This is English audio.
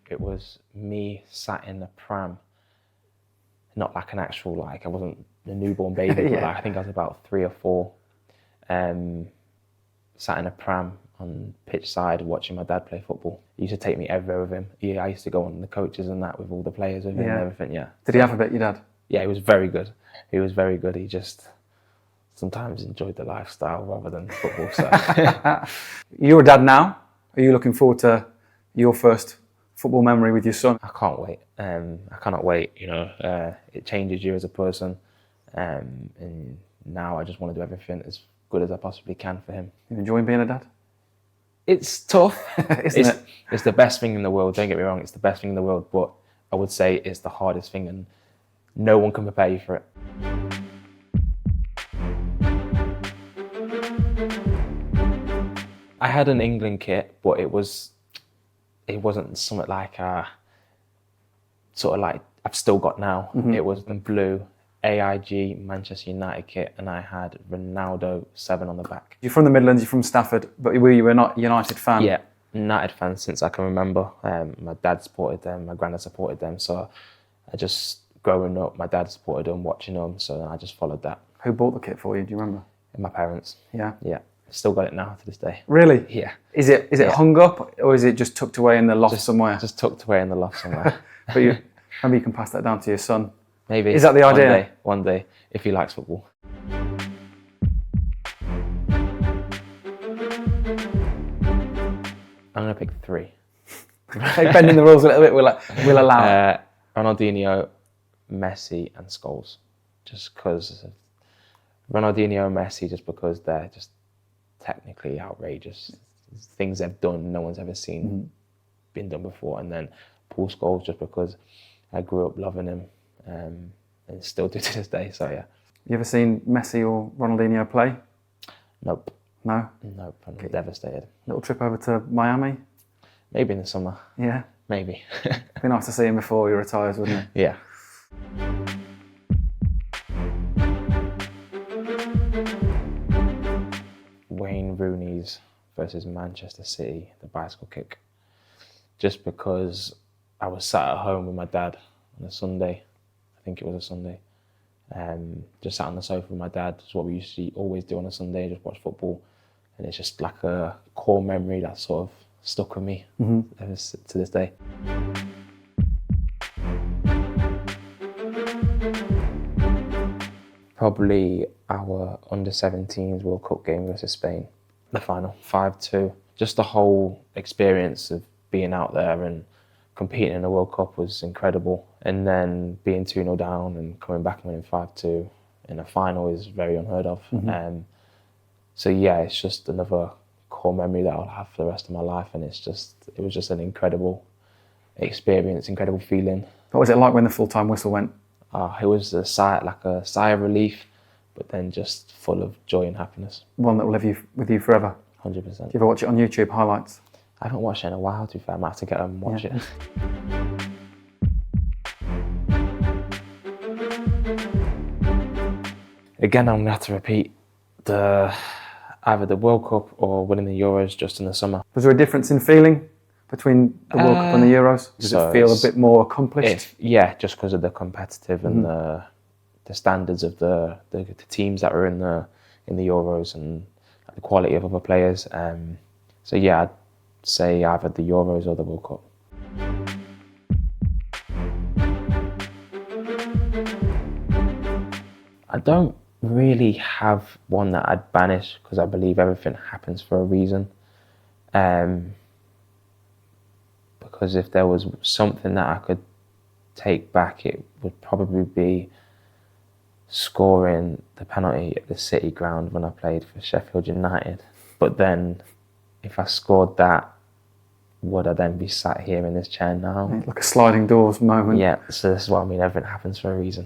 It was me sat in a pram, not like an actual, like I wasn't a newborn baby, but like, I think I was about 3 or 4, sat in a pram on pitch side watching my dad play football. He used to take me everywhere with him. I used to go on the coaches and that with all the players with him and everything, Did he have a bit, your dad? Yeah, he was very good. He was very good. He just sometimes enjoyed the lifestyle rather than football. So. You're a dad now. Are you looking forward to your first football memory with your son? I can't wait. I cannot wait. You know, it changes you as a person, and now I just want to do everything as good as I possibly can for him. You enjoying being a dad? It's tough, isn't it? It's the best thing in the world. Don't get me wrong. It's the best thing in the world, but I would say it's the hardest thing, and no one can prepare you for it. I had an England kit, but it wasn't something like sort of like I've still got now. Mm-hmm. It was the blue AIG Manchester United kit, and I had Ronaldo 7 on the back. You're from the Midlands, you're from Stafford, but you were not a United fan? Yeah, United fan since I can remember. My dad supported them, my granddad supported them, so I just, growing up, my dad supported them, watching them, so I just followed that. Who bought the kit for you, do you remember? My parents. Yeah? Yeah. Still got it now to this day. Really? Yeah. Is it hung up, or is it just tucked away in the loft somewhere? Just tucked away in the loft somewhere. But maybe you can pass that down to your son. Maybe. Is that the idea? One day, if he likes football. I'm going to pick 3. Bending the rules a little bit, we'll allow it. Ronaldinho, Messi and Scholes. Just because Ronaldinho and Messi, just because they're just technically outrageous. Things they've done, no one's ever seen been done before. And then Paul Scholes, just because I grew up loving him and still do to this day, so yeah. You ever seen Messi or Ronaldinho play? Nope. No? Nope, I'm devastated. Little trip over to Miami? Maybe in the summer. Yeah? Maybe. Be nice to see him before he retires, wouldn't it? Yeah. Wayne Rooney's versus Manchester City, the bicycle kick. Just because I was sat at home with my dad on a Sunday, I think it was a Sunday, just sat on the sofa with my dad. It's what we used to always do on a Sunday, just watch football. And it's just like a core memory that sort of stuck with me to this day. Probably our under-17s World Cup game versus Spain. The final, 5-2. Just the whole experience of being out there and competing in the World Cup was incredible. And then being 2-0 down and coming back and winning 5-2 in a final is very unheard of. So yeah, it's just another core memory that I'll have for the rest of my life. And it was just an incredible experience, incredible feeling. What was it like when the full-time whistle went? It was a sigh of relief, but then just full of joy and happiness. One that will live with you forever? 100%. Do you ever watch it on YouTube, highlights? I haven't watched it in a while, to be fair. I might have to get and watch it. Again, I'm going to have to repeat either the World Cup or winning the Euros just in the summer. Was there a difference in feeling between the World Cup and the Euros? Does it feel a bit more accomplished? Yeah, just because of the competitive and the standards of the teams that were in the Euros and the quality of other players. So yeah, I'd say either the Euros or the World Cup. I don't really have one that I'd banish because I believe everything happens for a reason. Because if there was something that I could take back, it would probably be scoring the penalty at the City ground when I played for Sheffield United. But then, if I scored that, would I then be sat here in this chair now? Like a sliding doors moment. Yeah, so this is what I mean, everything happens for a reason.